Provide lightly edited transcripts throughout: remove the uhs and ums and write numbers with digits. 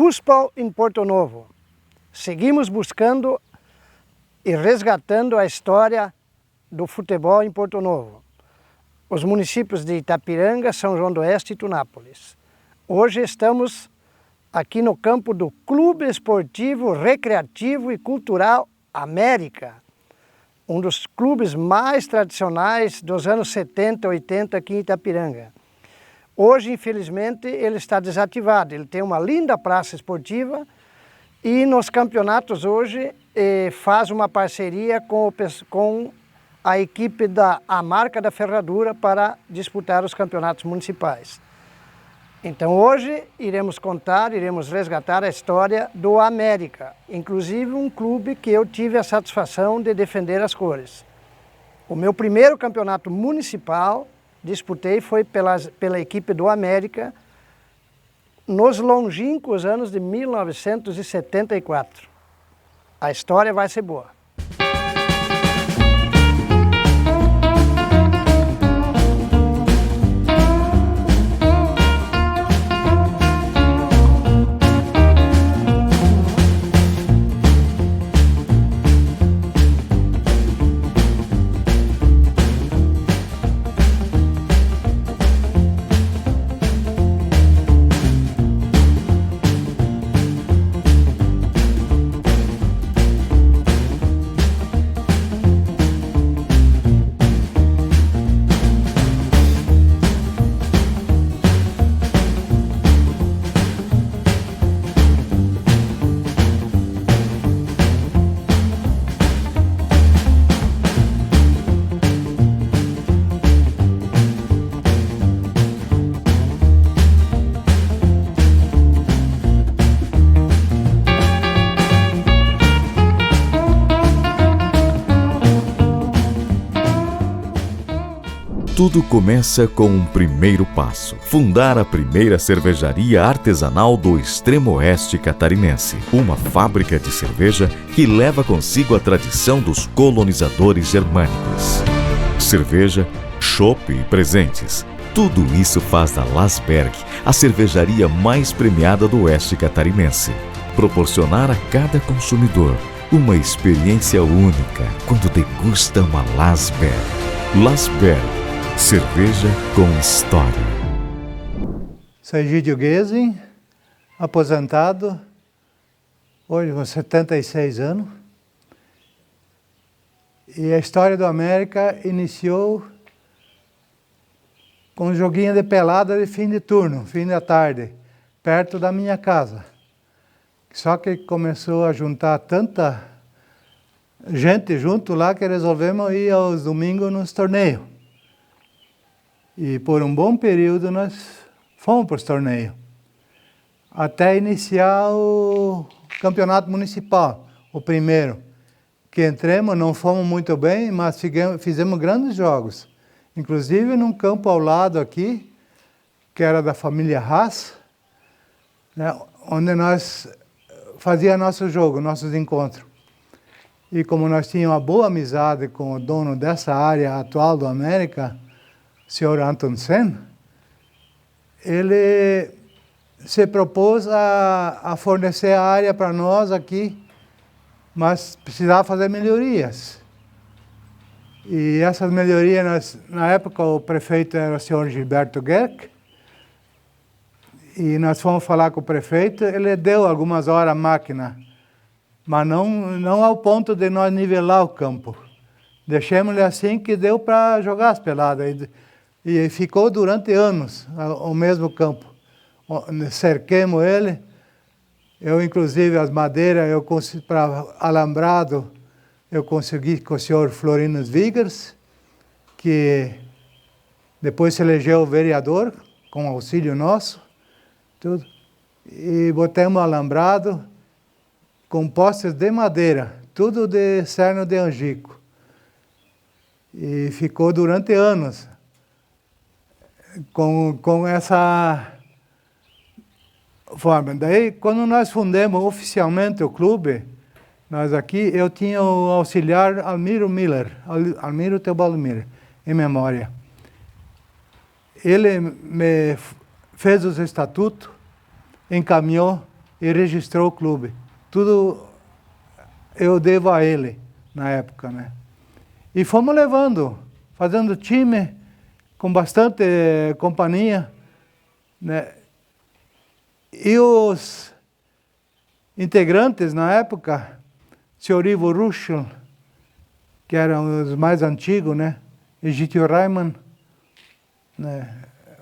Fußball em Porto Novo. Seguimos buscando e resgatando a história do futebol em Porto Novo. Os municípios de Itapiranga, São João do Oeste e Tunápolis. Hoje estamos aqui no campo do Clube Esportivo, Recreativo e Cultural América, um dos clubes mais tradicionais dos anos 70 e 80 aqui em Itapiranga. Hoje, infelizmente, ele está desativado. Ele tem uma linda praça esportiva e nos campeonatos hoje faz uma parceria com a equipe da Marca da Ferradura para disputar os campeonatos municipais. Então hoje iremos resgatar a história do América, inclusive um clube que eu tive a satisfação de defender as cores. O meu primeiro campeonato municipal disputei foi pela equipe do América nos longínquos anos de 1974. A história vai ser boa. Tudo começa com um primeiro passo: fundar a primeira cervejaria artesanal do extremo oeste catarinense. Uma fábrica de cerveja que leva consigo a tradição dos colonizadores germânicos. Cerveja, chopp e presentes. Tudo isso faz da Lasberg a cervejaria mais premiada do oeste catarinense. Proporcionar a cada consumidor uma experiência única quando degusta uma Lasberg. Lasberg. Cerveja com história. Sou Egídio Guezin, aposentado, hoje com 76 anos. E a história do América iniciou com um joguinho de pelada de fim de turno, fim da tarde, perto da minha casa. Só que começou a juntar tanta gente junto lá que resolvemos ir aos domingos nos torneios. E por um bom período nós fomos para os torneios, até iniciar o campeonato municipal, o primeiro. Que entramos, não fomos muito bem, mas fizemos grandes jogos. Inclusive num campo ao lado aqui, que era da família Haas, né, onde nós fazíamos nosso jogo, nossos encontros. E como nós tínhamos uma boa amizade com o dono dessa área atual do América, Sr. Anton Sen, ele se propôs a fornecer a área para nós aqui, mas precisava fazer melhorias. E essas melhorias, na época o prefeito era o Sr. Gilberto Gerck, e nós fomos falar com o prefeito, ele deu algumas horas a máquina, mas não ao ponto de nós nivelar o campo. Deixamos-lhe assim que deu para jogar as peladas. E ficou durante anos o mesmo campo. Cerquemos ele. Eu, inclusive, as madeiras, para alambrado, eu consegui com o senhor Florino Vigers, que depois se elegeu vereador, com auxílio nosso, tudo. E botamos alambrado com postes de madeira, tudo de cerno de angico. E ficou durante anos com essa forma. Daí, quando nós fundamos oficialmente o clube, nós aqui, eu tinha o auxiliar Almiro Teobaldo Miller, em memória. Ele me fez os estatutos, encaminhou e registrou o clube. Tudo eu devo a ele na época, né? E fomos levando, fazendo time com bastante companhia, né? E os integrantes na época, o senhor Ivo Ruschel, que eram os mais antigos, né? Egídio Reimann, né?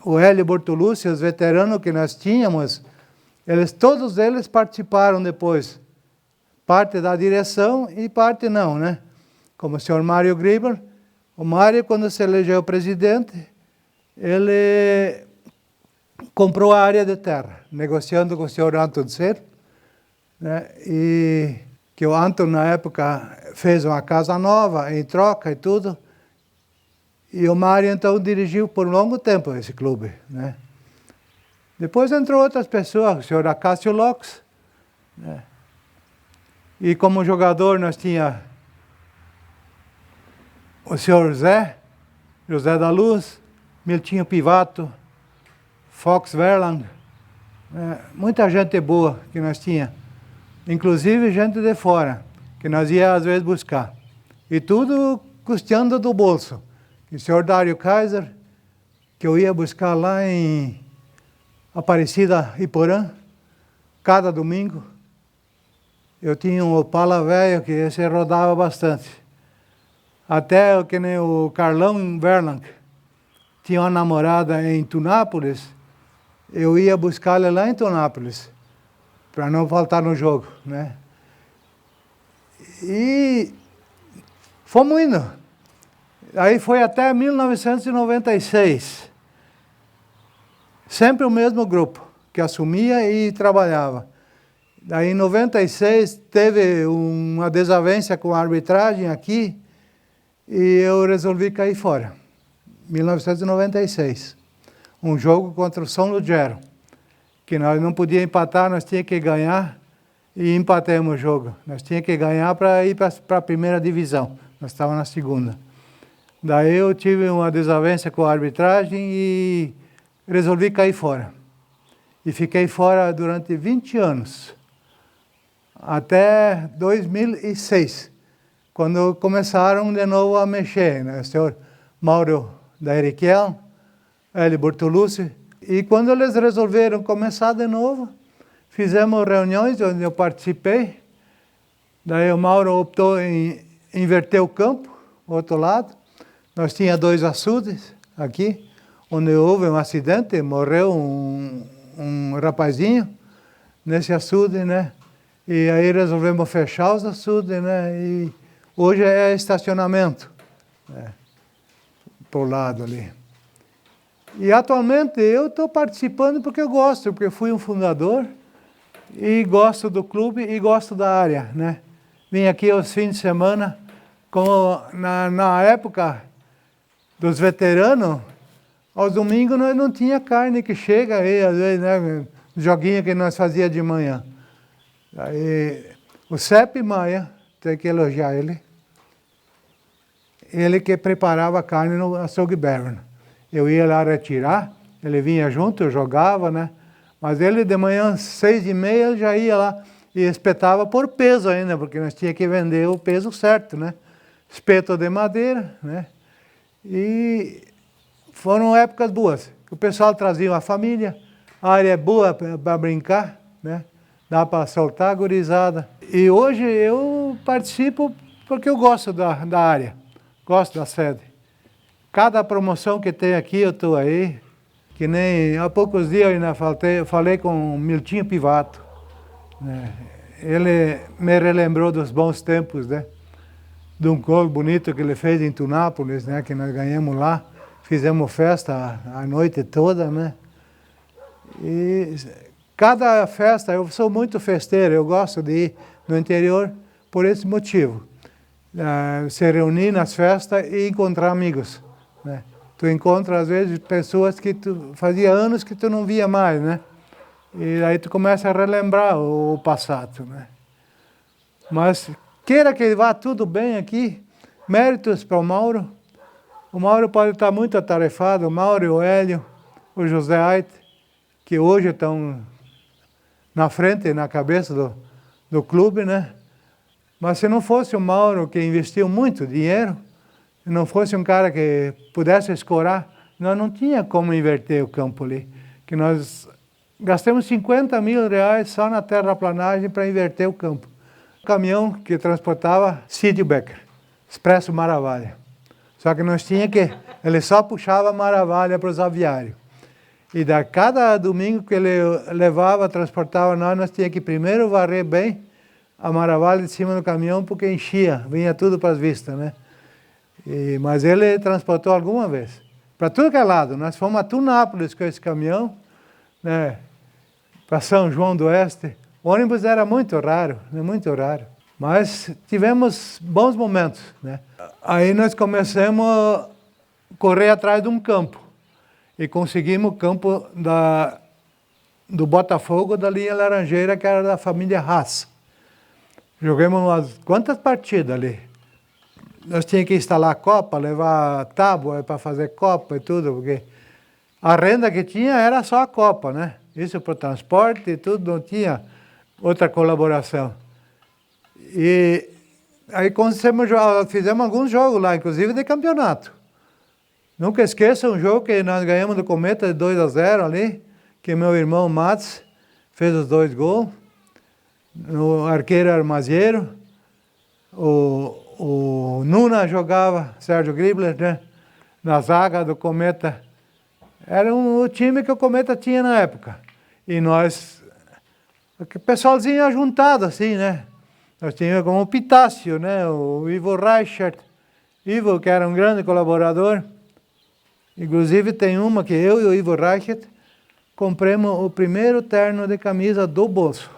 O Hélio Bortolucci, os veteranos que nós tínhamos, todos eles participaram depois. Parte da direção e parte não, né? Como o senhor Mário Grieber. O Mário, quando se elegeu presidente, ele comprou a área de terra, negociando com o senhor Anton Ser, né? E que o Anton, na época, fez uma casa nova em troca e tudo. E o Mário, então, dirigiu por um longo tempo esse clube, né? Depois entrou outras pessoas, o senhor Acácio Locks, né? E como jogador nós tínhamos o senhor José da Luz, Miltinho Pivato, Fox Verland, né? Muita gente boa que nós tínhamos, inclusive gente de fora, que nós ia às vezes buscar. E tudo custeando do bolso. E o senhor Dário Kaiser, que eu ia buscar lá em Aparecida, Iporã, cada domingo. Eu tinha um Opala velho que esse rodava bastante. Até que nem o Carlão Verlang tinha uma namorada em Tunápolis, eu ia buscar ele lá em Tunápolis, para não faltar no jogo, né? E fomos indo. Aí foi até 1996. Sempre o mesmo grupo que assumia e trabalhava. Daí em 96 teve uma desavença com a arbitragem aqui e eu resolvi cair fora. 1996. Um jogo contra o São Lugero, que nós não podíamos empatar, nós tínhamos que ganhar e empatamos o jogo. Nós tínhamos que ganhar para ir para a primeira divisão. Nós estávamos na segunda. Daí eu tive uma desavença com a arbitragem e resolvi cair fora. E fiquei fora durante 20 anos, até 2006, quando começaram de novo a mexer, né? O senhor Mauro da Eriquiel, Hélio Bortolucci. E quando eles resolveram começar de novo, fizemos reuniões onde eu participei. Daí o Mauro optou em inverter o campo, o outro lado. Nós tínhamos 2 açudes aqui, onde houve um acidente, morreu um rapazinho nesse açude, né? E aí resolvemos fechar os açudes, né? E hoje é estacionamento, né? Por lado ali. E atualmente eu estou participando porque eu gosto, porque fui um fundador e gosto do clube e gosto da área, né? Vim aqui aos fins de semana, como na época dos veteranos, aos domingos nós não tinha carne que chega aí, às vezes, né, joguinho que nós fazia de manhã. Aí, o Sepp Maia, tem que elogiar ele, ele que preparava a carne no açougue Berman. Eu ia lá retirar, ele vinha junto, eu jogava, né? Mas ele de manhã, 6h30, ele já ia lá e espetava por peso ainda, porque nós tínhamos que vender o peso certo, né? Espeto de madeira, né? E foram épocas boas. O pessoal trazia uma família, a área é boa para brincar, né? Dá para soltar a gurizada. E hoje eu participo porque eu gosto da área, gosto da sede. Cada promoção que tem aqui eu estou aí, que nem há poucos dias eu ainda falei com o Miltinho Pivato, né? Ele me relembrou dos bons tempos, né? De um gol bonito que ele fez em Tunápolis, né? Que nós ganhamos lá, fizemos festa a noite toda, né? E cada festa, eu sou muito festeiro, eu gosto de ir no interior por esse motivo. Se reunir nas festas e encontrar amigos, né? Tu encontra, às vezes, pessoas que fazia anos que tu não via mais, né? E aí tu começa a relembrar o passado, né? Mas queira que vá tudo bem aqui, méritos para o Mauro. O Mauro pode estar muito atarefado, o Mauro e o Hélio, o José Ait, que hoje estão na frente, na cabeça do clube, né? Mas se não fosse o Mauro, que investiu muito dinheiro, se não fosse um cara que pudesse escorar, nós não tinha como inverter o campo ali. Que nós gastamos 50 mil reais só na terraplanagem para inverter o campo. O caminhão que transportava Cid Becker, Expresso Maravalha. Só que nós tinha que... Ele só puxava Maravalha para os aviários. E da cada domingo que ele levava, transportava nós tínhamos que primeiro varrer bem a Maravalha de cima do caminhão, porque enchia, vinha tudo para as vistas, né? Mas ele transportou alguma vez. Para tudo que é lado. Nós fomos a Tunápolis com esse caminhão, né? Para São João do Oeste. O ônibus era muito raro, né? Muito raro. Mas tivemos bons momentos, né? Aí nós começamos a correr atrás de um campo. E conseguimos o campo do Botafogo, da linha Laranjeira, que era da família Haas. Jogamos umas quantas partidas ali. Nós tínhamos que instalar a copa, levar tábua para fazer copa e tudo, porque a renda que tinha era só a copa, né? Isso para o transporte e tudo, não tinha outra colaboração. E aí fizemos alguns jogos lá, inclusive de campeonato. Nunca esqueça um jogo que nós ganhamos do Cometa de 2-0 ali, que meu irmão Mats fez os 2 gols. O arqueiro Armazieiro, o Nuna jogava, Sérgio Gribler, né? Na zaga do Cometa. Era o time que o Cometa tinha na época. E nós, o pessoalzinho ajuntado assim, né? Nós tínhamos como o Pitácio, né? O Ivo Reichert, Ivo, que era um grande colaborador. Inclusive tem uma que eu e o Ivo Reichert compramos o primeiro terno de camisa do bolso.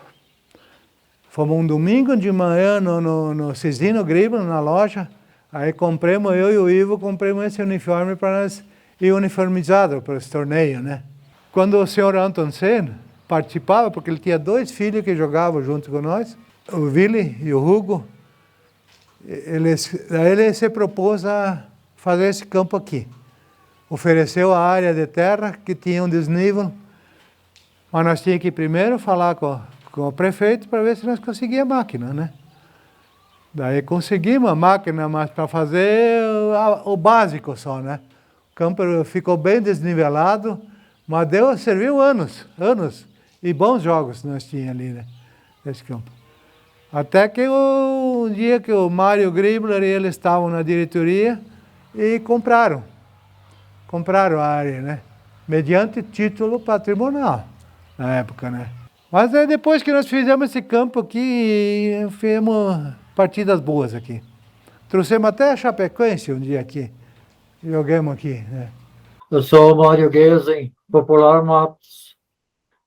Fomos um domingo de manhã no Cisino Gribble, na loja. Aí compramos, eu e o Ivo, compramos esse uniforme para nós ir uniformizado para esse torneio, né? Quando o senhor Anton Sen participava, porque ele tinha 2 filhos que jogavam junto com nós, o Willy e o Hugo, ele se propôs a fazer esse campo aqui. Ofereceu a área de terra que tinha um desnível, mas nós tínhamos que primeiro falar com o prefeito para ver se nós conseguíamos a máquina, né? Daí conseguimos a máquina, mas para fazer o básico só, né? O campo ficou bem desnivelado, mas serviu anos. E bons jogos nós tínhamos ali, né? Nesse campo. Até que um dia que o Mário Gribler e eles estavam na diretoria e compraram a área, né? Mediante título patrimonial, na época, né? Mas aí depois que nós fizemos esse campo aqui, fizemos partidas boas aqui. Trouxemos até a Chapecoense um dia aqui. Jogamos aqui, né? Eu sou o Mário Guesen, popular Matos.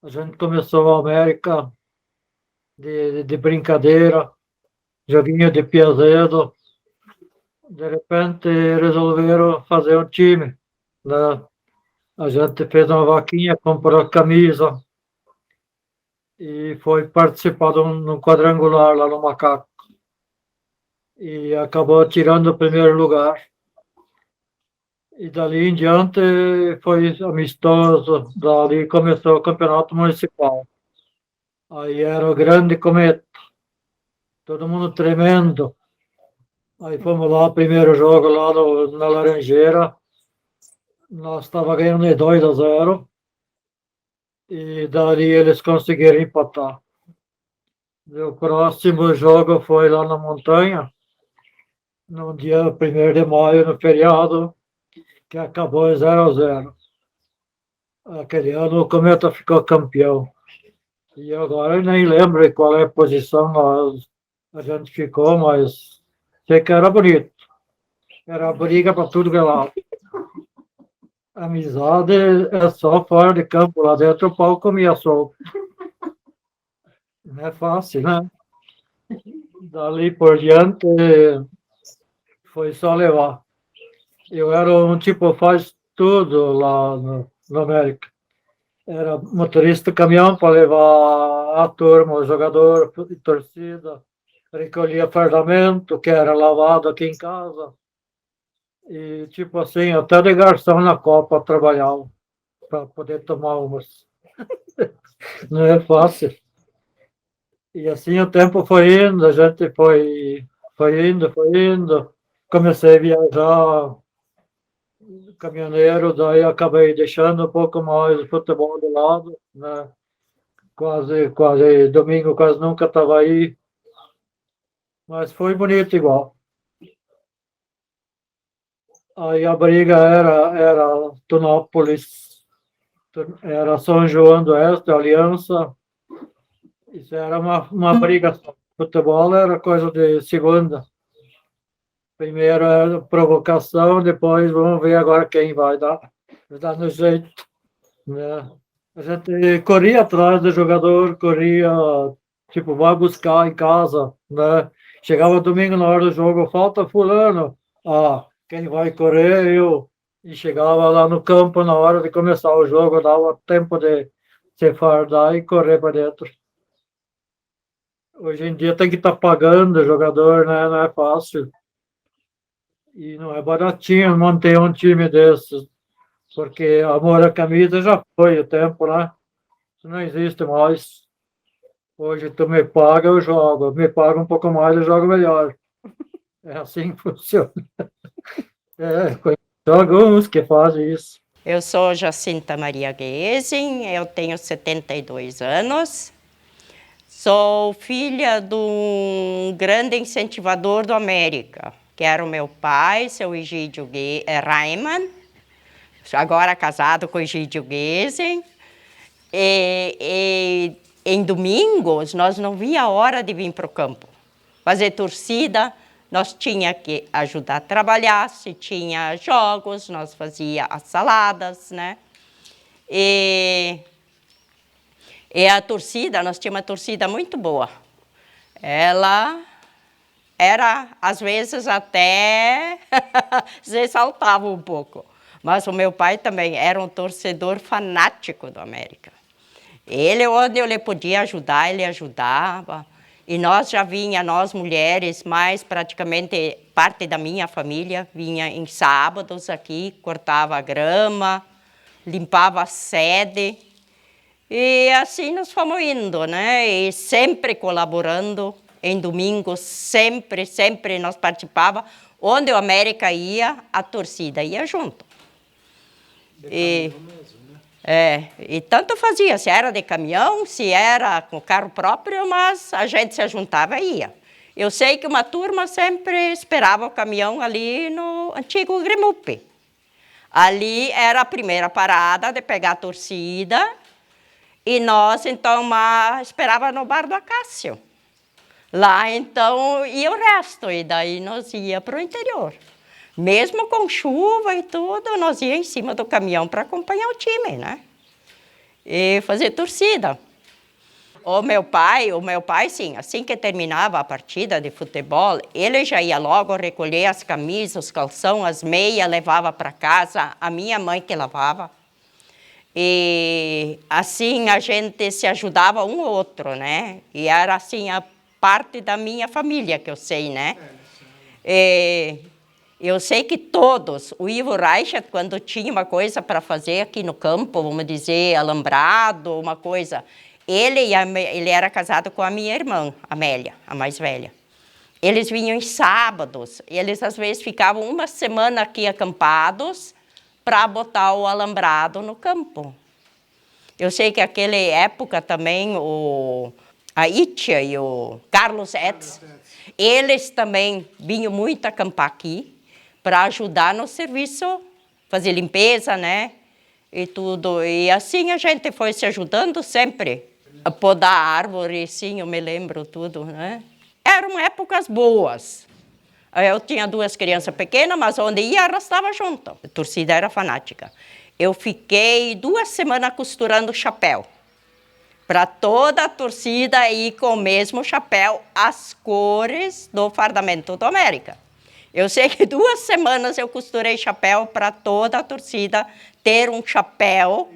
A gente começou a América de brincadeira, joguinho de piazedo. De repente resolveram fazer um time, né? A gente fez uma vaquinha, comprou camisa e foi participar de um quadrangular lá no Macaco. E acabou tirando o primeiro lugar. E dali em diante foi amistoso, dali começou o campeonato municipal. Aí era o grande Cometa, todo mundo tremendo. Aí fomos lá, primeiro jogo lá na Laranjeira, nós estávamos ganhando de 2-0, e dali eles conseguiram empatar. E o próximo jogo foi lá na montanha, no dia 1º de maio, no feriado, que acabou em 0-0. Aquele ano o Cometa ficou campeão. E agora eu nem lembro qual é a posição a gente ficou, mas sei que era bonito. Era briga para tudo que é lado. Amizade é só fora de campo, lá dentro o pau comia solto. Não é fácil, né? Dali por diante foi só levar. Eu era um tipo faz tudo lá no América. Era motorista de caminhão para levar a turma, o jogador e torcida. Recolhia fardamento, que era lavado aqui em casa. E, tipo assim, até de garçom na Copa trabalhava para poder tomar umas. Não é fácil. E assim o tempo foi indo, a gente foi indo. Comecei a viajar, caminhoneiro, daí acabei deixando um pouco mais o futebol de lado, né? Quase domingo, quase nunca estava aí, mas foi bonito igual. Aí a briga era Tonópolis, era São João do Oeste, Aliança. Isso era uma briga só. Futebol era coisa de segunda. Primeiro era provocação, depois vamos ver agora quem vai dar no jeito, né? A gente corria atrás do jogador, corria, tipo, vai buscar em casa, né? Chegava domingo na hora do jogo, falta fulano. Ah, quem vai correr, eu. E chegava lá no campo na hora de começar o jogo, dava tempo de se fardar e correr para dentro. Hoje em dia tem que estar pagando o jogador, né? Não é fácil. E não é baratinho manter um time desses, porque amor à camisa já foi o tempo, né? Isso não existe mais. Hoje tu me paga, eu jogo. Me paga um pouco mais, eu jogo melhor. É assim que funciona. Tem alguns que fazem isso. Eu sou Jacinta Maria Guesen, eu tenho 72 anos. Sou filha de um grande incentivador do América, que era o meu pai, seu Egídio Reimann, agora casado com o Egídio Guesen. E em domingos, nós não via a hora de vir para o campo. Fazer torcida, nós tinha que ajudar a trabalhar, se tinha jogos, nós fazia as saladas, né? E a torcida, nós tínhamos uma torcida muito boa. Ela era, às vezes, até se exaltava um pouco. Mas o meu pai também era um torcedor fanático do América. Ele, onde eu lhe podia ajudar, ele ajudava. E nós já nós mulheres, mais praticamente parte da minha família, vinha em sábados aqui, cortava a grama, limpava a sede. E assim nós fomos indo, né? E sempre colaborando, em domingos, sempre nós participávamos. Onde o América ia, a torcida ia junto. E tanto fazia, se era de caminhão, se era com carro próprio, mas a gente se juntava e ia. Eu sei que uma turma sempre esperava o caminhão ali no antigo Gremupe. Ali era a primeira parada de pegar a torcida e nós, então, esperava no bar do Acácio. Lá, então, ia o resto, e daí nós ia para o interior. Mesmo com chuva e tudo, nós ia em cima do caminhão para acompanhar o time, né? E fazer torcida. O meu pai, sim, assim que terminava a partida de futebol, ele já ia logo recolher as camisas, os calção, as meias, levava para casa, a minha mãe que lavava. E assim a gente se ajudava um ao outro, né? E era assim a parte da minha família, que eu sei, né? Eu sei que todos, o Ivo Reichert, quando tinha uma coisa para fazer aqui no campo, vamos dizer, alambrado, uma coisa, ele era casado com a minha irmã, Amélia, a mais velha. Eles vinham em sábados, eles às vezes ficavam uma semana aqui acampados para botar o alambrado no campo. Eu sei que naquela época também a Itia e o Carlos Etz, eles também vinham muito acampar aqui para ajudar no serviço, fazer limpeza, né? E tudo. E assim a gente foi se ajudando sempre. A podar árvore, sim, eu me lembro tudo, né? Eram épocas boas. Eu tinha 2 crianças pequenas, mas onde ia, arrastava junto. A torcida era fanática. Eu fiquei 2 semanas costurando chapéu. Para toda a torcida ir com o mesmo chapéu, as cores do fardamento do América. Eu sei que 2 semanas eu costurei chapéu para toda a torcida ter um chapéu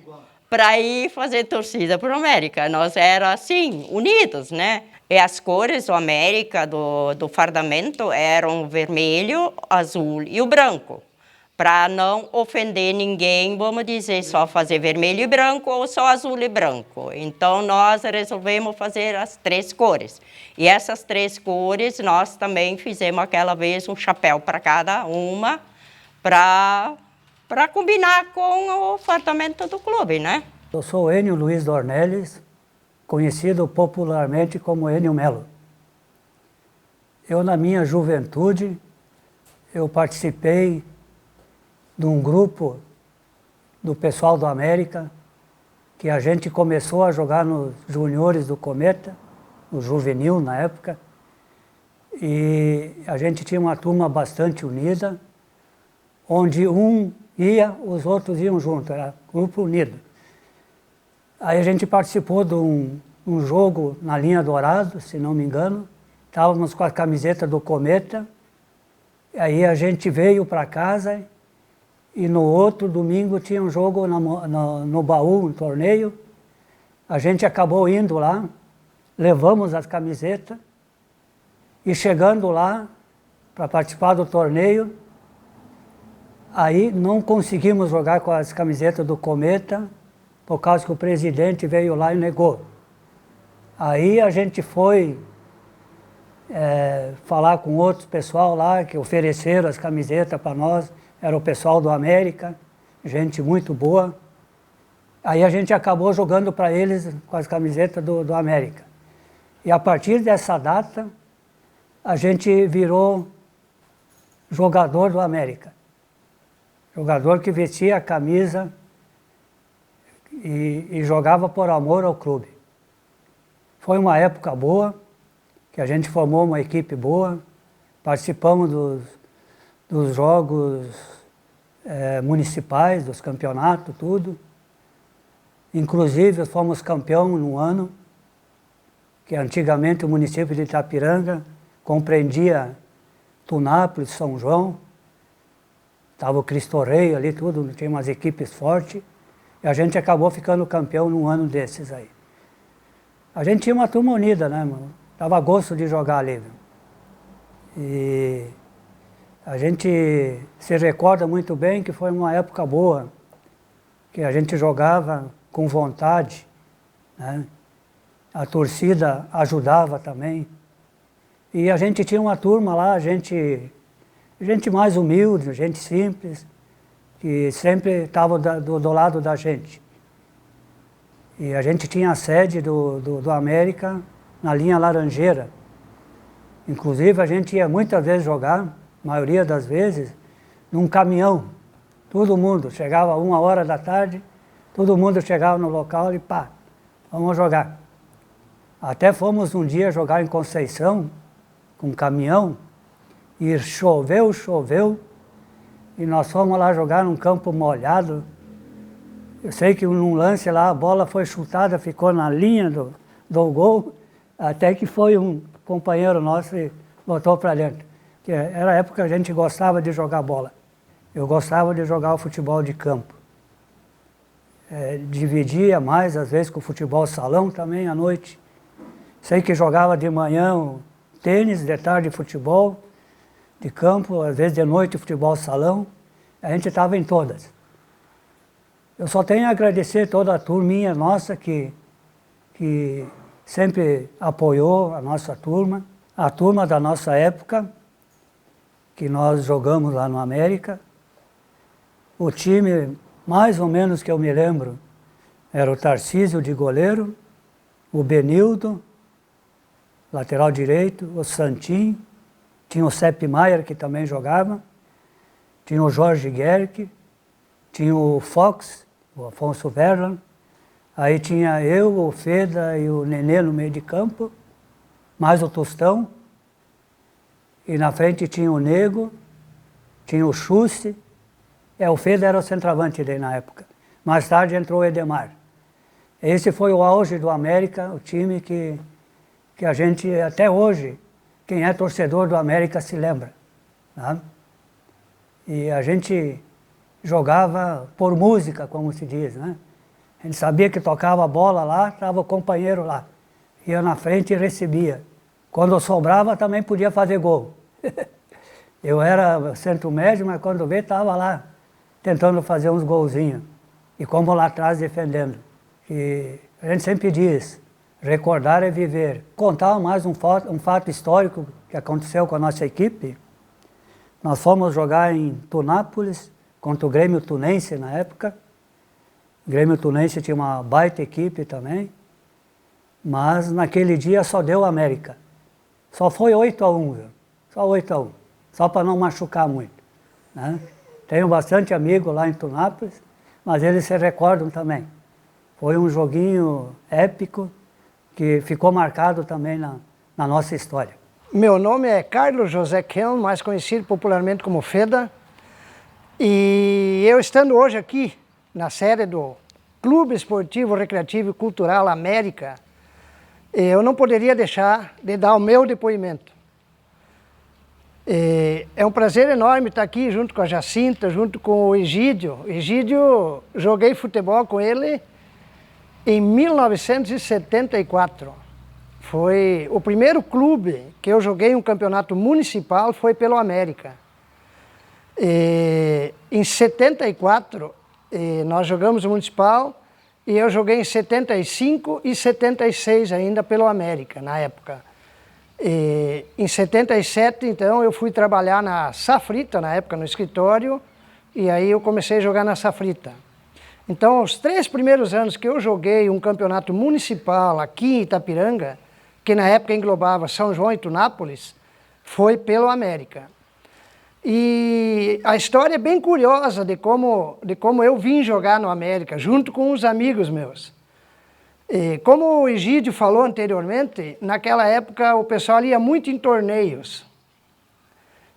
para ir fazer torcida para o América. Nós éramos assim, unidos, né? E as cores do América, do fardamento, eram o vermelho, azul e o branco. para não ofender ninguém, vamos dizer, só fazer vermelho e branco ou só azul e branco. Então, nós resolvemos fazer as 3 cores. E essas 3 cores, nós também fizemos aquela vez um chapéu para cada uma, para combinar com o fardamento do clube, né? Eu sou Enio Luiz Dornelles, conhecido popularmente como Enio Melo. Eu, na minha juventude, eu participei de um grupo do pessoal do América, que a gente começou a jogar nos juniores do Cometa, no juvenil na época, e a gente tinha uma turma bastante unida, onde um ia, os outros iam junto, era grupo unido. Aí a gente participou de um jogo na linha Dourado, se não me engano, estávamos com a camiseta do Cometa, aí a gente veio para casa e no outro domingo tinha um jogo no Baú, um torneio. A gente acabou indo lá, levamos as camisetas e chegando lá para participar do torneio, aí não conseguimos jogar com as camisetas do Cometa, por causa que o presidente veio lá e negou. Aí a gente foi falar com outros pessoal lá que ofereceram as camisetas para nós, era o pessoal do América, gente muito boa. Aí a gente acabou jogando para eles com as camisetas do América. E a partir dessa data, a gente virou jogador do América. Jogador que vestia a camisa e jogava por amor ao clube. Foi uma época boa, que a gente formou uma equipe boa, participamos dos jogos municipais, dos campeonatos, tudo. Inclusive, fomos campeão num ano, que antigamente o município de Itapiranga compreendia Tunápolis, São João, estava o Cristo Rei ali, tudo, tinha umas equipes fortes, e a gente acabou ficando campeão num ano desses aí. A gente tinha uma turma unida, né, mano? Dava gosto de jogar ali. E a gente se recorda muito bem que foi uma época boa, que a gente jogava com vontade, né? A torcida ajudava também. E a gente tinha uma turma lá, gente mais humilde, gente simples, que sempre estava do lado da gente. E a gente tinha a sede do América na linha Laranjeira. Inclusive, a gente ia muitas vezes jogar, maioria das vezes, num caminhão. Todo mundo chegava 1h da tarde, todo mundo chegava no local e pá, vamos jogar. Até fomos um dia jogar em Conceição, com um caminhão, e choveu, e nós fomos lá jogar num campo molhado. Eu sei que num lance lá a bola foi chutada, ficou na linha do gol, até que foi um companheiro nosso e botou para dentro. Que era a época que a gente gostava de jogar bola. Eu gostava de jogar o futebol de campo. Dividia mais, às vezes, com o futebol salão também, à noite. Sei que jogava de manhã tênis, de tarde futebol de campo, às vezes de noite futebol salão. A gente estava em todas. Eu só tenho a agradecer toda a turminha nossa que sempre apoiou a nossa turma, a turma da nossa época, que nós jogamos lá no América. O time, mais ou menos que eu me lembro, era o Tarcísio de goleiro, o Benildo, lateral direito, o Santim, tinha o Sepp Maier, que também jogava, tinha o Jorge Guerck, tinha o Fox, o Afonso Verlan, aí tinha eu, o Feda e o Nenê no meio de campo, mais o Tostão, e na frente tinha o Nego, tinha o Chusse, o Feda era o centroavante daí na época. Mais tarde entrou o Edemar. Esse foi o auge do América, o time que a gente, até hoje, quem é torcedor do América se lembra. Tá? E a gente jogava por música, como se diz, né? A gente sabia que tocava a bola lá, estava o companheiro lá. Ia na frente e recebia. Quando sobrava, também podia fazer gol. Eu era centro médio, mas quando veio, estava lá tentando fazer uns golzinhos. E como lá atrás defendendo. E a gente sempre diz, recordar é viver. Contar mais um fato histórico que aconteceu com a nossa equipe. Nós fomos jogar em Tunápolis, contra o Grêmio Tunense na época. O Grêmio Tunense tinha uma baita equipe também. Mas naquele dia só deu América. Só foi 8-1, viu? Só 8-1. Só para não machucar muito, né? Tenho bastante amigo lá em Tunápolis, mas eles se recordam também. Foi um joguinho épico que ficou marcado também na nossa história. Meu nome é Carlos José Kelm, mais conhecido popularmente como Feda. E eu estando hoje aqui na sede do Clube Esportivo Recreativo e Cultural América, eu não poderia deixar de dar o meu depoimento. É um prazer enorme estar aqui junto com a Jacinta, junto com o Egídio. Egídio, joguei futebol com ele em 1974. Foi o primeiro clube que eu joguei um campeonato municipal, foi pelo América. Em 74, nós jogamos o municipal e eu joguei em 75 e 76 ainda pelo América, na época. Em 77, então, eu fui trabalhar na Safrita, na época, no escritório, e aí eu comecei a jogar na Safrita. Então, os 3 primeiros anos que eu joguei um campeonato municipal aqui em Itapiranga, que na época englobava São João e Tunápolis, foi pelo América. E a história é bem curiosa de como eu vim jogar no América, junto com uns amigos meus. E como o Egídio falou anteriormente, naquela época o pessoal ia muito em torneios.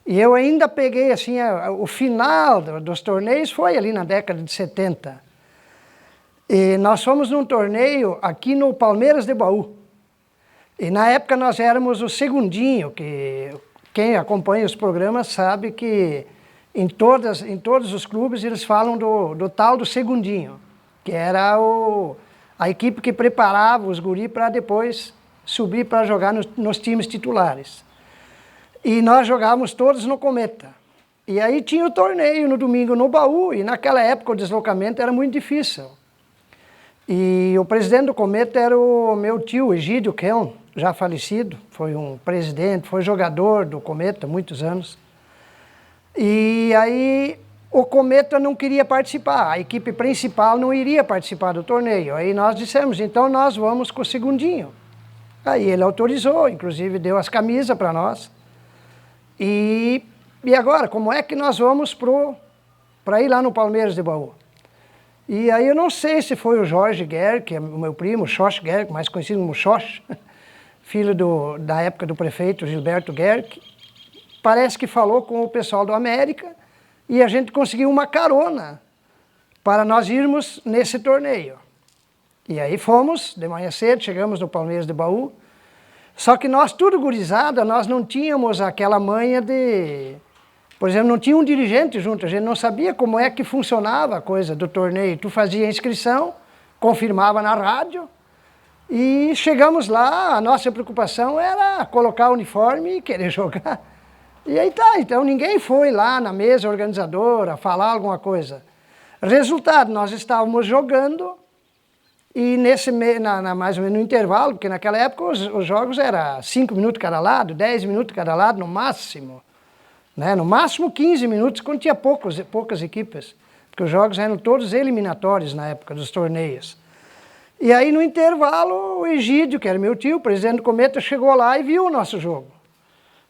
E eu ainda peguei, assim, o final dos torneios foi ali na década de 70. E nós fomos num torneio aqui no Palmeiras de Baú. E na época nós éramos o segundinho, que quem acompanha os programas sabe que em todos os clubes eles falam do tal do segundinho, que era a equipe que preparava os guri para depois subir para jogar nos times titulares. E nós jogávamos todos no Cometa. E aí tinha o torneio no domingo no Baú, e naquela época o deslocamento era muito difícil. E o presidente do Cometa era o meu tio, Egídio Kelm, já falecido, foi um presidente, foi jogador do Cometa muitos anos. E aí o Cometa não queria participar, a equipe principal não iria participar do torneio. Aí nós dissemos, então nós vamos com o segundinho. Aí ele autorizou, inclusive deu as camisas para nós. E agora, como é que nós vamos para ir lá no Palmeiras de Baú? E aí eu não sei se foi o Jorge Guerre, que é o meu primo, Xox Guerre, mais conhecido como Xox, filho da época do prefeito Gilberto Guerre, que parece que falou com o pessoal do América, e a gente conseguiu uma carona para nós irmos nesse torneio. E aí fomos, de manhã cedo, chegamos no Palmeiras de Baú. Só que nós, tudo gurizada, nós não tínhamos aquela manha de... Por exemplo, não tinha um dirigente junto, a gente não sabia como é que funcionava a coisa do torneio. Tu fazia a inscrição, confirmava na rádio, e chegamos lá, a nossa preocupação era colocar o uniforme e querer jogar. E aí tá, então ninguém foi lá na mesa organizadora falar alguma coisa. Resultado, nós estávamos jogando e mais ou menos no intervalo, porque naquela época os jogos eram 5 minutos cada lado, 10 minutos cada lado no máximo. Né? No máximo 15 minutos, quando tinha poucas equipes, porque os jogos eram todos eliminatórios na época dos torneios. E aí no intervalo o Egídio, que era meu tio, o presidente do Cometa, chegou lá e viu o nosso jogo.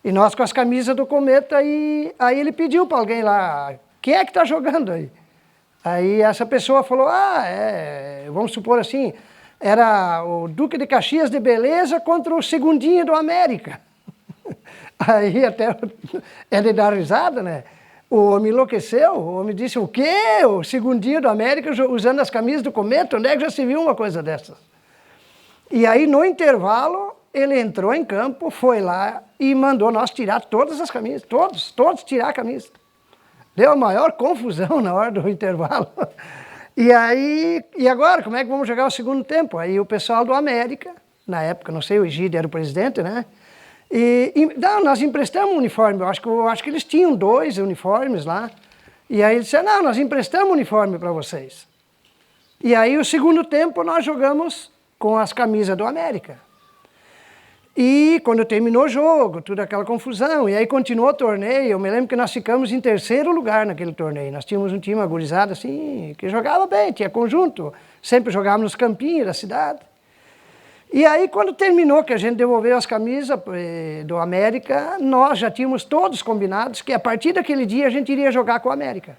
E nós com as camisas do Cometa, e aí ele pediu para alguém lá, quem é que está jogando aí? Aí essa pessoa falou, vamos supor assim, era o Duque de Caxias de Beleza contra o segundinho do América. Aí até ele dá risada, né? O homem enlouqueceu, o homem disse, o quê? O segundinho do América usando as camisas do Cometa? Onde é que já se viu uma coisa dessas? E aí no intervalo, ele entrou em campo, foi lá e mandou nós tirar todas as camisas, todos tirar a camisa. Deu a maior confusão na hora do intervalo. E aí, e agora, como é que vamos jogar o segundo tempo? Aí o pessoal do América, na época, não sei, o Egídio era o presidente, né? Nós emprestamos um uniforme, eu acho que eles tinham 2 uniformes lá. E aí ele disse, não, nós emprestamos uniforme para vocês. E aí o segundo tempo nós jogamos com as camisas do América. E quando terminou o jogo, toda aquela confusão, e aí continuou o torneio, eu me lembro que nós ficamos em terceiro lugar naquele torneio. Nós tínhamos um time agorizado assim, que jogava bem, tinha conjunto, sempre jogávamos nos campinhos da cidade. E aí quando terminou, que a gente devolveu as camisas do América, nós já tínhamos todos combinados que a partir daquele dia a gente iria jogar com o América.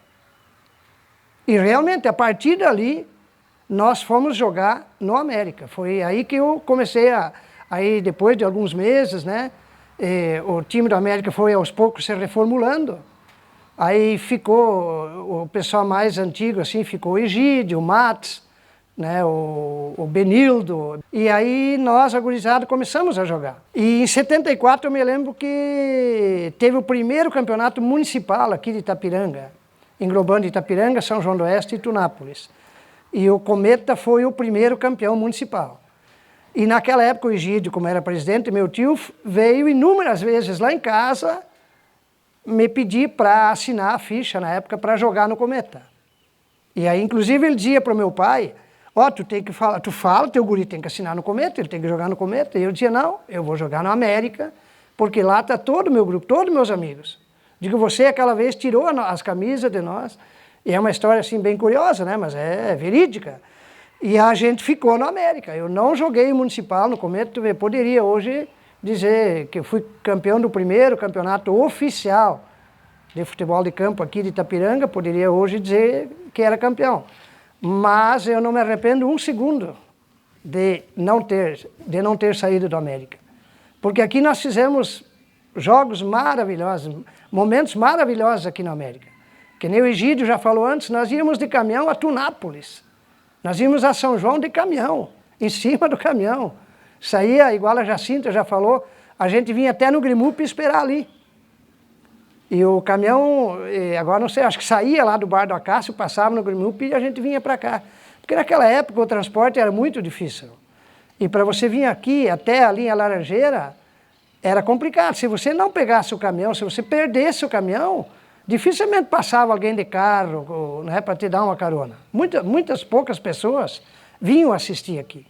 E realmente, a partir dali, nós fomos jogar no América. Foi aí que eu comecei aí depois de alguns meses, né, o time do América foi aos poucos se reformulando. Aí ficou o pessoal mais antigo, assim, ficou o Egídio, o Matos, né, o Benildo. E aí nós, agorizado, começamos a jogar. E em 74 eu me lembro que teve o primeiro campeonato municipal aqui de Itapiranga, englobando Itapiranga, São João do Oeste e Tunápolis. E o Cometa foi o primeiro campeão municipal. E naquela época o Egídio, como era presidente, meu tio, veio inúmeras vezes lá em casa me pedir para assinar a ficha na época para jogar no Cometa. E aí, inclusive, ele dizia para o meu pai, tu tem que falar, tu fala, teu guri tem que assinar no Cometa, ele tem que jogar no Cometa. E eu dizia, não, eu vou jogar no América, porque lá está todo o meu grupo, todos meus amigos. Digo, você aquela vez tirou as camisas de nós, e é uma história assim bem curiosa, né, mas é verídica. E a gente ficou no América. Eu não joguei municipal no Cometa, eu poderia hoje dizer que eu fui campeão do primeiro campeonato oficial de futebol de campo aqui de Itapiranga, poderia hoje dizer que era campeão. Mas eu não me arrependo um segundo de não ter saído do América. Porque aqui nós fizemos jogos maravilhosos, momentos maravilhosos aqui no América. Que nem o Egídio já falou antes, nós íamos de caminhão a Tunápolis. Nós íamos a São João de caminhão, em cima do caminhão. Saía, igual a Jacinta já falou, a gente vinha até no Grimupe esperar ali. E o caminhão, agora não sei, acho que saía lá do Bar do Acácio, passava no Grimupe e a gente vinha para cá. Porque naquela época o transporte era muito difícil. E para você vir aqui até a linha Laranjeira, era complicado. Se você não pegasse o caminhão, se você perdesse o caminhão, dificilmente passava alguém de carro, né, para te dar uma carona. Muitas poucas pessoas vinham assistir aqui,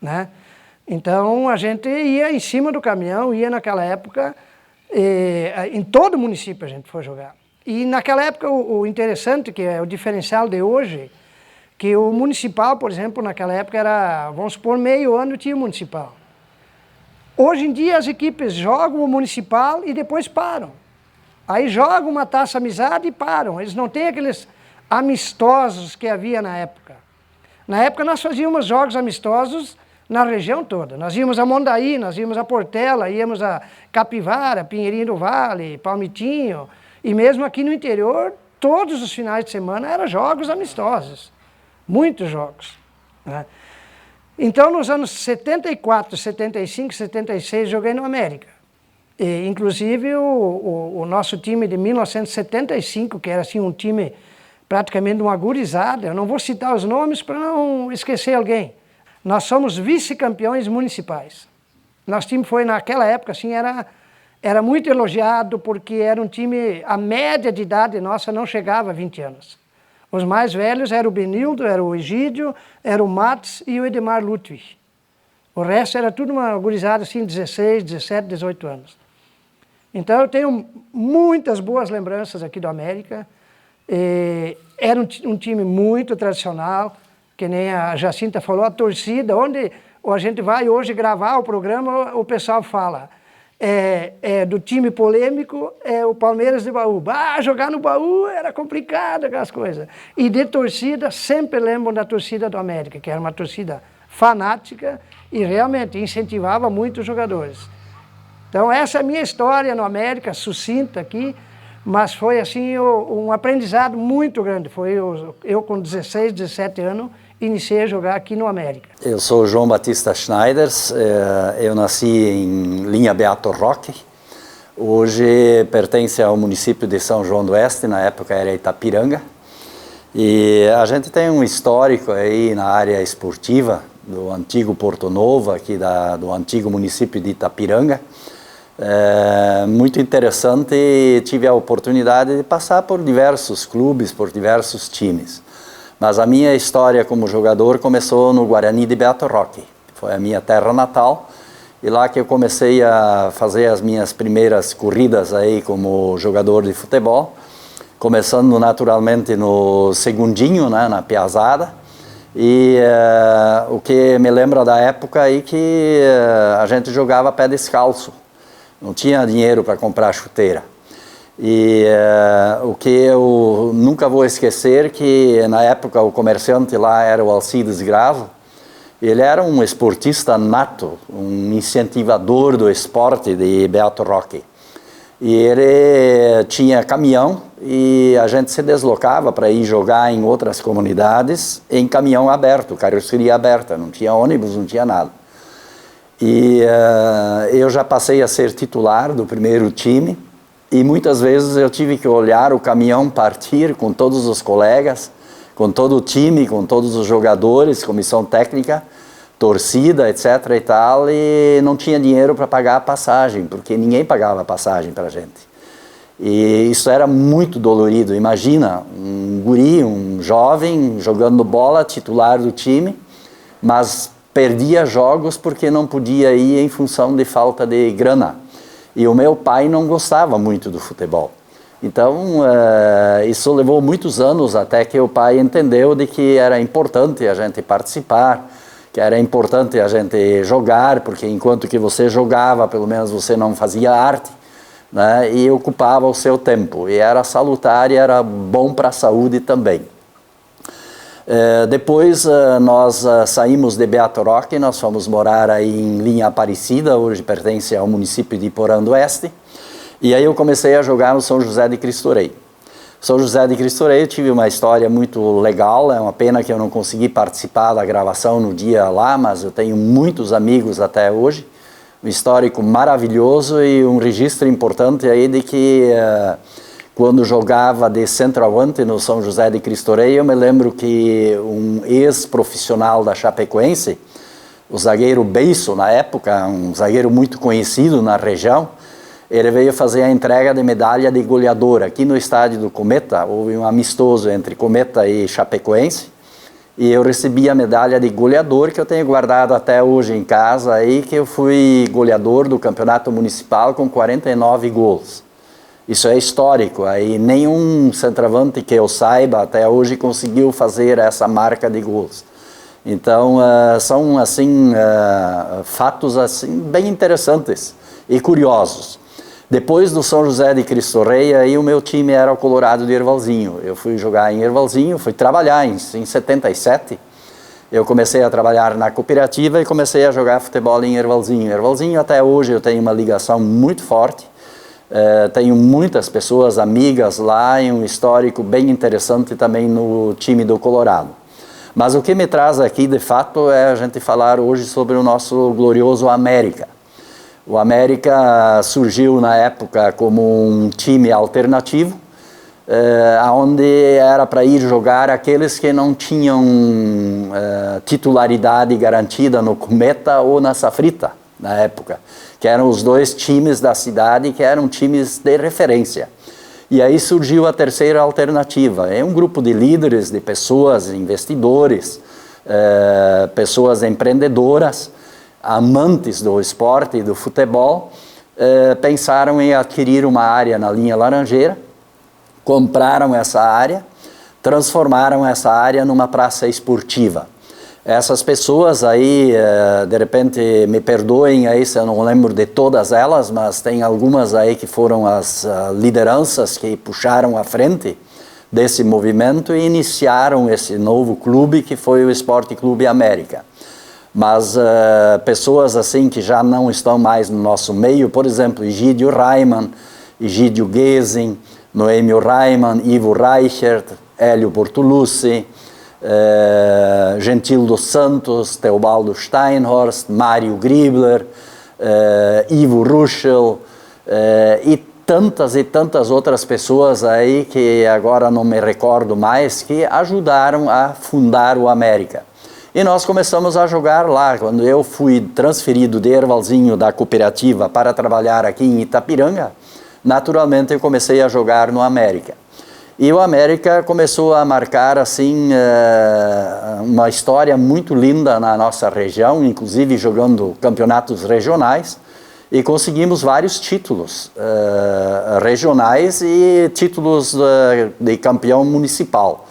né? Então a gente ia em cima do caminhão, ia naquela época, em todo o município a gente foi jogar. E naquela época o interessante, que é o diferencial de hoje, que o municipal, por exemplo, naquela época era, vamos supor, meio ano tinha o municipal. Hoje em dia as equipes jogam o municipal e depois param. Aí jogam uma taça amizade e param. Eles não têm aqueles amistosos que havia na época. Na época nós fazíamos jogos amistosos na região toda. Nós íamos a Mondaí, nós íamos a Portela, íamos a Capivara, Pinheirinho do Vale, Palmitinho. E mesmo aqui no interior, todos os finais de semana eram jogos amistosos. Muitos jogos, né? Então nos anos 74, 75, 76 joguei no América. E, inclusive o nosso time de 1975, que era assim um time praticamente uma gurizada, eu não vou citar os nomes para não esquecer alguém. Nós somos vice-campeões municipais. Nosso time foi naquela época assim, era muito elogiado porque era um time, a média de idade nossa não chegava a 20 anos. Os mais velhos eram o Benildo, era o Egídio, era o Matos e o Edemar Ludwig. O resto era tudo uma gurizada assim, 16, 17, 18 anos. Então eu tenho muitas boas lembranças aqui do América. Era um time muito tradicional, que nem a Jacinta falou, a torcida, onde a gente vai hoje gravar o programa, o pessoal fala, do time polêmico, o Palmeiras de Baú. Jogar no Baú era complicado, aquelas coisas. E de torcida, sempre lembram da torcida do América, que era uma torcida fanática e realmente incentivava muito os jogadores. Então essa é a minha história no América, sucinta aqui, mas foi assim um aprendizado muito grande. Foi eu com 16, 17 anos, iniciei a jogar aqui no América. Eu sou João Batista Schneiders, eu nasci em Linha Beato Roque, hoje pertence ao município de São João do Oeste, na época era Itapiranga, e a gente tem um histórico aí na área esportiva do antigo Porto Novo, aqui do antigo município de Itapiranga. muito interessante, e tive a oportunidade de passar por diversos clubes, por diversos times. Mas a minha história como jogador começou no Guarani de Beato Roque, foi a minha terra natal, e lá que eu comecei a fazer as minhas primeiras corridas aí como jogador de futebol, começando naturalmente no segundinho, né, na piazada. E o que me lembra da época aí que a gente jogava pé descalço, não tinha dinheiro para comprar chuteira. E o que eu nunca vou esquecer que na época o comerciante lá era o Alcides Gravo. Ele era um esportista nato, um incentivador do esporte de Beato Roque. E ele tinha caminhão e a gente se deslocava para ir jogar em outras comunidades em caminhão aberto, carroceria aberta, não tinha ônibus, não tinha nada. E eu já passei a ser titular do primeiro time e muitas vezes eu tive que olhar o caminhão partir com todos os colegas, com todo o time, com todos os jogadores, comissão técnica, torcida, etc. e tal, e não tinha dinheiro para pagar a passagem, porque ninguém pagava a passagem para a gente. E isso era muito dolorido. Imagina, um guri, um jovem, jogando bola, titular do time, mas perdia jogos porque não podia ir em função de falta de grana. E o meu pai não gostava muito do futebol. Então, isso levou muitos anos até que o pai entendeu de que era importante a gente participar, que era importante a gente jogar, porque enquanto que você jogava, pelo menos você não fazia arte, né, e ocupava o seu tempo. E era salutar e era bom para a saúde também. Depois nós saímos de Beato Roque, nós fomos morar aí em Linha Aparecida, hoje pertence ao município de Iporã do Oeste, e aí eu comecei a jogar no São José de Cristo Rei. São José de Cristo Rei, eu tive uma história muito legal, é uma pena que eu não consegui participar da gravação no dia lá, mas eu tenho muitos amigos até hoje, um histórico maravilhoso e um registro importante aí de que quando jogava de centroavante no São José de Cristo Rei, eu me lembro que um ex-profissional da Chapecoense, o zagueiro Beiso, na época, um zagueiro muito conhecido na região, ele veio fazer a entrega de medalha de goleador. Aqui no estádio do Cometa, houve um amistoso entre Cometa e Chapecoense, e eu recebi a medalha de goleador, que eu tenho guardado até hoje em casa, aí, que eu fui goleador do campeonato municipal com 49 gols. Isso é histórico, aí nenhum centroavante que eu saiba até hoje conseguiu fazer essa marca de gols. Então, são assim, fatos assim, bem interessantes e curiosos. Depois do São José de Cristo Rei, aí o meu time era o Colorado de Ervalzinho. Eu fui jogar em Ervalzinho, fui trabalhar em 77. Eu comecei a trabalhar na cooperativa e comecei a jogar futebol em Ervalzinho. Ervalzinho até hoje eu tenho uma ligação muito forte. Tenho muitas pessoas amigas lá e um histórico bem interessante também no time do Colorado. Mas o que me traz aqui, de fato, é a gente falar hoje sobre o nosso glorioso América. O América surgiu na época como um time alternativo, onde era para ir jogar aqueles que não tinham titularidade garantida no Cometa ou na Safrita, na época, que eram os dois times da cidade que eram times de referência. E aí surgiu a terceira alternativa, é um grupo de líderes, de pessoas, investidores, pessoas empreendedoras, amantes do esporte e do futebol, pensaram em adquirir uma área na linha Laranjeira, compraram essa área, transformaram essa área numa praça esportiva. Essas pessoas aí, de repente, me perdoem aí se eu não lembro de todas elas, mas tem algumas aí que foram as lideranças que puxaram à frente desse movimento e iniciaram esse novo clube que foi o Esporte Clube América. Mas pessoas assim que já não estão mais no nosso meio, por exemplo, Egídio Reimann, Egídio Gesing, Noêmio Reimann, Ivo Reichert, Hélio Bortolucci, Gentil dos Santos, Teobaldo Steinhorst, Mário Gribler, Ivo Ruschel e tantas outras pessoas aí que agora não me recordo mais, que ajudaram a fundar o América. E nós começamos a jogar lá. Quando eu fui transferido de Ervalzinho da cooperativa para trabalhar aqui em Itapiranga, naturalmente eu comecei a jogar no América. E o América começou a marcar assim uma história muito linda na nossa região, inclusive jogando campeonatos regionais, e conseguimos vários títulos regionais e títulos de campeão municipal.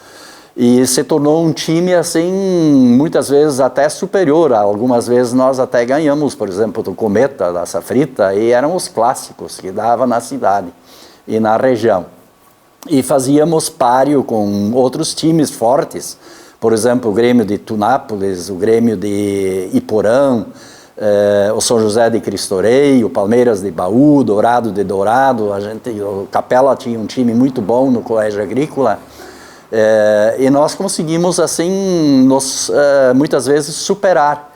E se tornou um time assim, muitas vezes até superior. Algumas vezes nós até ganhamos, por exemplo, do Cometa, da Safrita, e eram os clássicos que dava na cidade e na região. E fazíamos páreo com outros times fortes, por exemplo, o Grêmio de Tunápolis, o Grêmio de Iporã, o São José de Cristo Rei, o Palmeiras de Baú, Dourado de Dourado. O Capela tinha um time muito bom no Colégio Agrícola, e nós conseguimos assim muitas vezes superar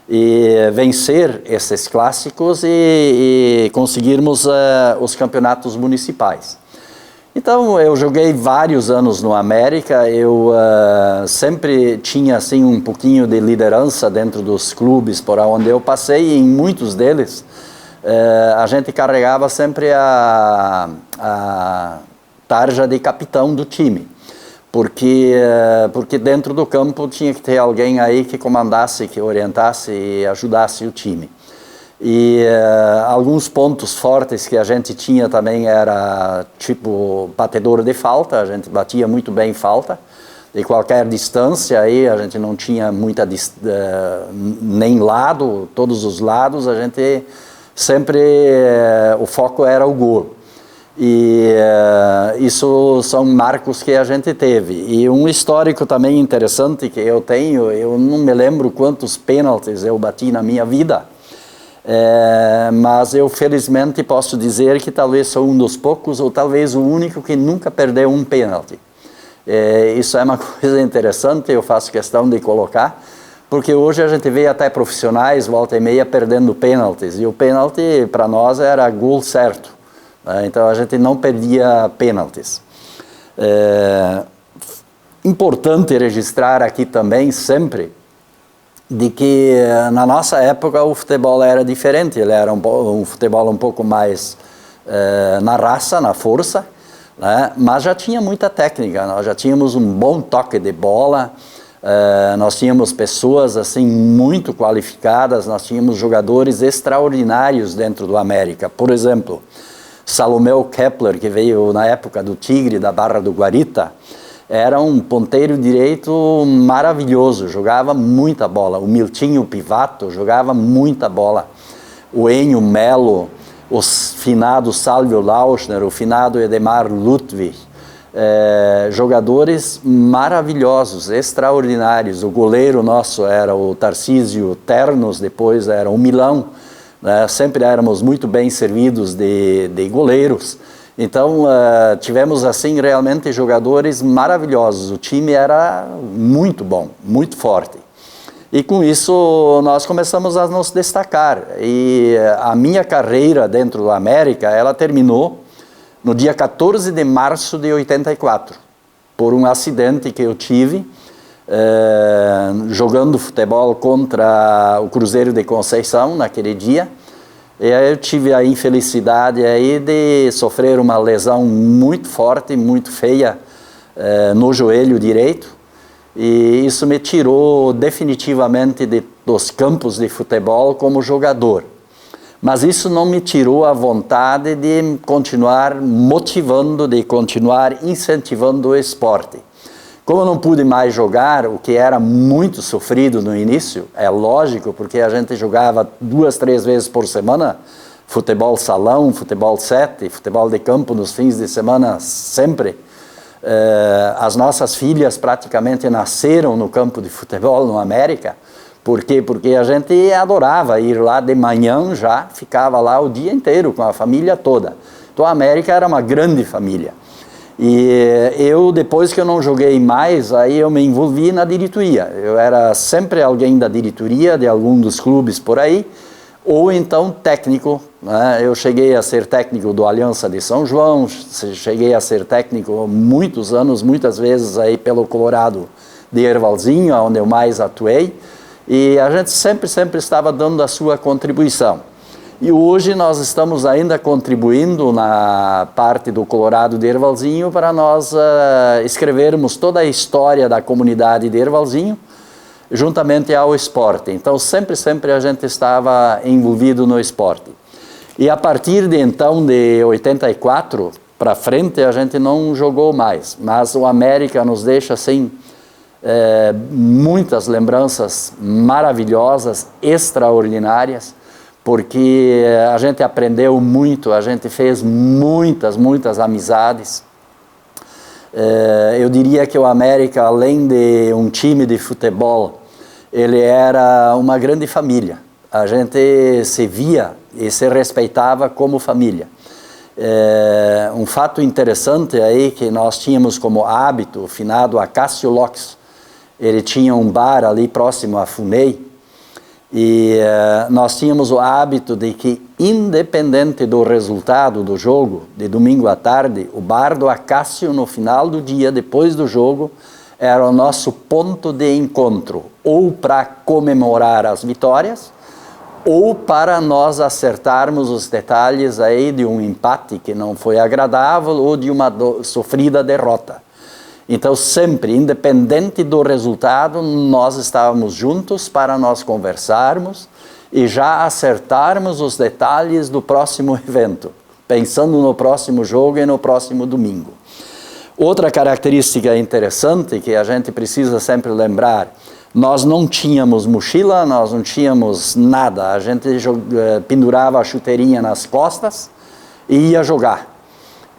e vencer esses clássicos e conseguirmos os campeonatos municipais. Então, eu joguei vários anos no América, eu sempre tinha assim um pouquinho de liderança dentro dos clubes por onde eu passei, e em muitos deles a gente carregava sempre a tarja de capitão do time, porque dentro do campo tinha que ter alguém aí que comandasse, que orientasse e ajudasse o time. E alguns pontos fortes que a gente tinha também era tipo batedor de falta, a gente batia muito bem falta, de qualquer distância aí, a gente não tinha muita nem lado, todos os lados, a gente sempre, o foco era o gol. E isso são marcos que a gente teve. E um histórico também interessante que eu tenho, eu não me lembro quantos pênaltis eu bati na minha vida, mas eu felizmente posso dizer que talvez sou um dos poucos, ou talvez o único que nunca perdeu um pênalti. Isso é uma coisa interessante, eu faço questão de colocar, porque hoje a gente vê até profissionais, volta e meia, perdendo pênaltis, e o pênalti para nós era gol certo, né? Então a gente não perdia pênaltis. Importante registrar aqui também sempre de que na nossa época o futebol era diferente, ele era um futebol um pouco mais na raça, na força, né? Mas já tinha muita técnica, nós já tínhamos um bom toque de bola, nós tínhamos pessoas assim muito qualificadas, nós tínhamos jogadores extraordinários dentro do América. Por exemplo, Salomeu Kepler, que veio na época do Tigre, da Barra do Guarita, era um ponteiro direito maravilhoso, jogava muita bola. O Miltinho Pivato jogava muita bola. O Enio Melo, o finado Sálvio Lauschner, o finado Edemar Ludwig, jogadores maravilhosos, extraordinários. O goleiro nosso era o Tarcísio Ternos, depois era o Milão, né? Sempre éramos muito bem servidos de goleiros. Então, tivemos assim realmente jogadores maravilhosos, o time era muito bom, muito forte. E com isso nós começamos a nos destacar. E a minha carreira dentro do América, ela terminou no dia 14 de março de 84, por um acidente que eu tive, jogando futebol contra o Cruzeiro de Conceição naquele dia. E aí eu tive a infelicidade aí de sofrer uma lesão muito forte, muito feia no joelho direito, e isso me tirou definitivamente dos campos de futebol como jogador. Mas isso não me tirou a vontade de continuar motivando, de continuar incentivando o esporte. Como eu não pude mais jogar, o que era muito sofrido no início, é lógico, porque a gente jogava 2, 3 vezes por semana, futebol salão, futebol 7, futebol de campo nos fins de semana sempre. As nossas filhas praticamente nasceram no campo de futebol no América. Por quê? Porque a gente adorava ir lá de manhã, já ficava lá o dia inteiro com a família toda. Então a América era uma grande família. E eu, depois que eu não joguei mais, aí eu me envolvi na diretoria. Eu era sempre alguém da diretoria de algum dos clubes por aí, ou então técnico, né? Eu cheguei a ser técnico do Aliança de São João, cheguei a ser técnico muitos anos, muitas vezes aí pelo Colorado de Ervalzinho, onde eu mais atuei, e a gente sempre estava dando a sua contribuição. E hoje nós estamos ainda contribuindo na parte do Colorado de Ervalzinho para nós escrevermos toda a história da comunidade de Ervalzinho, juntamente ao esporte. Então sempre a gente estava envolvido no esporte. E a partir de então, de 84 para frente, a gente não jogou mais. Mas o América nos deixa, assim, muitas lembranças maravilhosas, extraordinárias, porque a gente aprendeu muito, a gente fez muitas amizades. Eu diria que o América, além de um time de futebol, ele era uma grande família. A gente se via e se respeitava como família. Um fato interessante aí que nós tínhamos como hábito, o finado Acácio Lopes, ele tinha um bar ali próximo a Funei, e nós tínhamos o hábito de que, independente do resultado do jogo, de domingo à tarde, o bar do Acácio, no final do dia, depois do jogo, era o nosso ponto de encontro, ou para comemorar as vitórias, ou para nós acertarmos os detalhes aí de um empate que não foi agradável ou de uma sofrida derrota. Então, sempre, independente do resultado, nós estávamos juntos para nós conversarmos e já acertarmos os detalhes do próximo evento, pensando no próximo jogo e no próximo domingo. Outra característica interessante que a gente precisa sempre lembrar, nós não tínhamos mochila, nós não tínhamos nada, a gente pendurava a chuteirinha nas costas e ia jogar.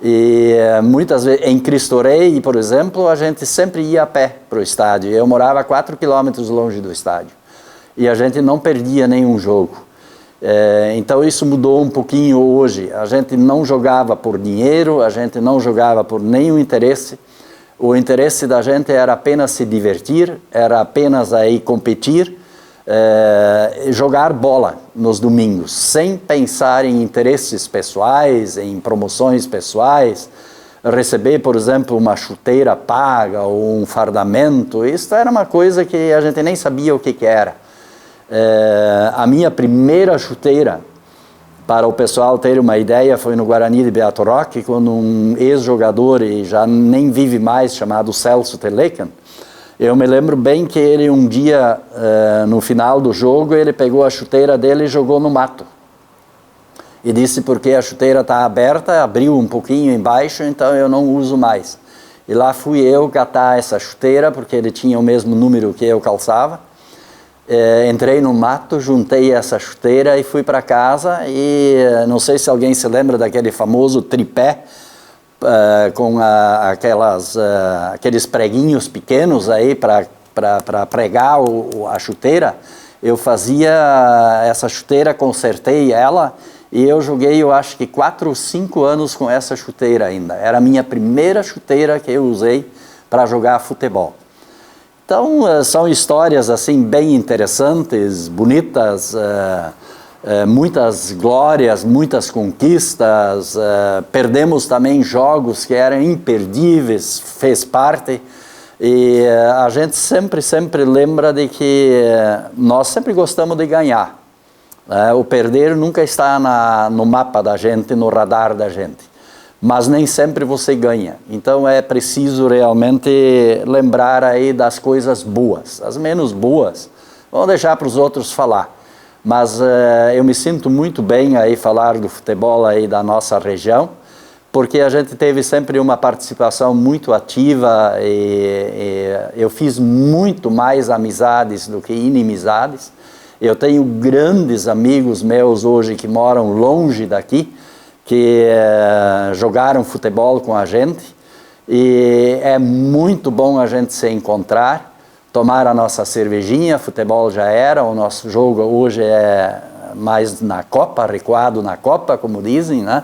E muitas vezes, em Cristo Rei, por exemplo, a gente sempre ia a pé para o estádio. Eu morava 4 quilômetros longe do estádio. E a gente não perdia nenhum jogo. Então isso mudou um pouquinho hoje. A gente não jogava por dinheiro, a gente não jogava por nenhum interesse. O interesse da gente era apenas se divertir, era apenas aí competir, jogar bola nos domingos, sem pensar em interesses pessoais, em promoções pessoais, receber, por exemplo, uma chuteira paga ou um fardamento. Isso era uma coisa que a gente nem sabia o que era. A minha primeira chuteira, para o pessoal ter uma ideia, foi no Guarani de Beato Roque, quando um ex-jogador, e já nem vive mais, chamado Celso Telecan, eu me lembro bem que ele um dia, no final do jogo, ele pegou a chuteira dele e jogou no mato. E disse, porque a chuteira está aberta, abriu um pouquinho embaixo, então eu não uso mais. E lá fui eu catar essa chuteira, porque ele tinha o mesmo número que eu calçava. Entrei no mato, juntei essa chuteira e fui para casa. E não sei se alguém se lembra daquele famoso tripé, com aqueles preguinhos pequenos aí para pregar a chuteira. Eu fazia essa chuteira, consertei ela e eu joguei, eu acho que 4 ou 5 anos com essa chuteira ainda. Era a minha primeira chuteira que eu usei para jogar futebol. Então são histórias assim bem interessantes, bonitas, muitas glórias, muitas conquistas, perdemos também jogos que eram imperdíveis, fez parte, e a gente sempre lembra de que nós sempre gostamos de ganhar. O perder nunca está no mapa da gente, no radar da gente, mas nem sempre você ganha. Então é preciso realmente lembrar aí das coisas boas, as menos boas, vamos deixar para os outros falar. Mas eu me sinto muito bem aí falar do futebol aí da nossa região, porque a gente teve sempre uma participação muito ativa e eu fiz muito mais amizades do que inimizades. Eu tenho grandes amigos meus hoje que moram longe daqui, que jogaram futebol com a gente, e é muito bom a gente se encontrar, tomar a nossa cervejinha. Futebol já era, o nosso jogo hoje é mais na Copa, recuado na Copa, como dizem, né?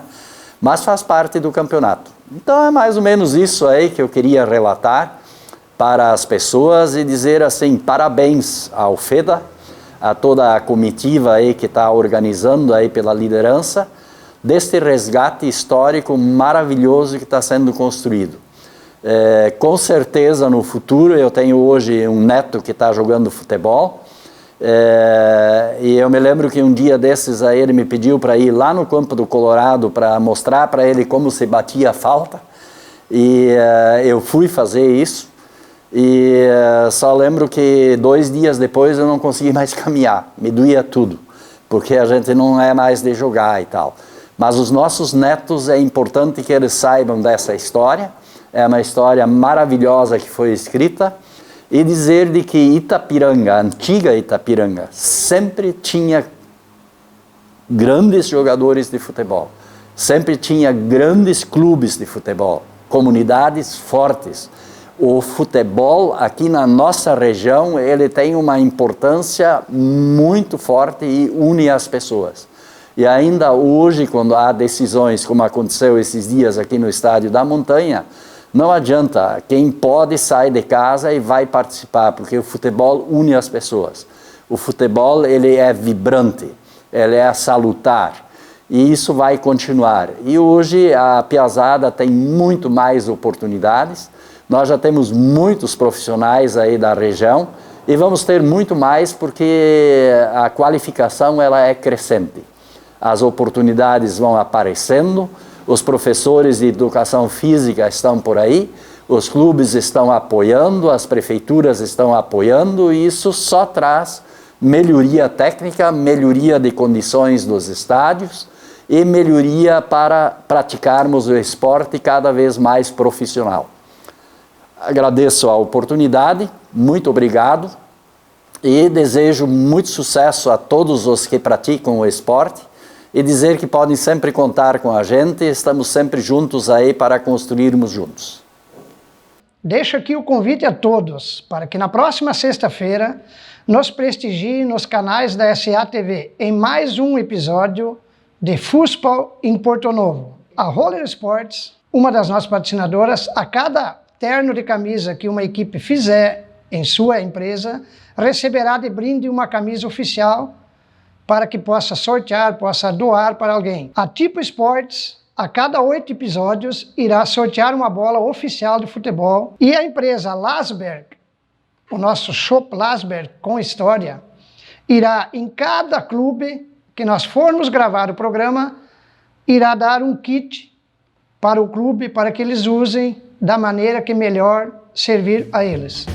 Mas faz parte do campeonato. Então é mais ou menos isso aí que eu queria relatar para as pessoas e dizer assim, parabéns ao FEDA, a toda a comitiva aí que está organizando aí pela liderança, deste resgate histórico maravilhoso que está sendo construído. Com certeza no futuro, eu tenho hoje um neto que está jogando futebol, e eu me lembro que um dia desses aí ele me pediu para ir lá no campo do Colorado para mostrar para ele como se batia a falta, e eu fui fazer isso, e só lembro que 2 dias depois eu não consegui mais caminhar, me doía tudo, porque a gente não é mais de jogar e tal. Mas os nossos netos, é importante que eles saibam dessa história, é uma história maravilhosa que foi escrita, e dizer de que Itapiranga, a antiga Itapiranga, sempre tinha grandes jogadores de futebol, sempre tinha grandes clubes de futebol, comunidades fortes. O futebol aqui na nossa região, ele tem uma importância muito forte e une as pessoas. E ainda hoje, quando há decisões, como aconteceu esses dias aqui no Estádio da Montanha, não adianta, quem pode sai de casa e vai participar, porque o futebol une as pessoas. O futebol, ele é vibrante, ele é salutar, e isso vai continuar. E hoje a piazada tem muito mais oportunidades, nós já temos muitos profissionais aí da região, e vamos ter muito mais porque a qualificação ela é crescente. As oportunidades vão aparecendo, os professores de educação física estão por aí, os clubes estão apoiando, as prefeituras estão apoiando, e isso só traz melhoria técnica, melhoria de condições dos estádios e melhoria para praticarmos o esporte cada vez mais profissional. Agradeço a oportunidade, muito obrigado, e desejo muito sucesso a todos os que praticam o esporte, e dizer que podem sempre contar com a gente, estamos sempre juntos aí para construirmos juntos. Deixo aqui o convite a todos para que na próxima sexta-feira nos prestigiem nos canais da SA-TV em mais um episódio de Fußball em Porto Novo. A Roller Sports, uma das nossas patrocinadoras, a cada terno de camisa que uma equipe fizer em sua empresa, receberá de brinde uma camisa oficial para que possa sortear, possa doar para alguém. A Tipo Esportes, a cada 8 episódios, irá sortear uma bola oficial de futebol. E a empresa Lasberg, o nosso Shop Lasberg com história, irá em cada clube que nós formos gravar o programa, irá dar um kit para o clube, para que eles usem da maneira que melhor servir a eles.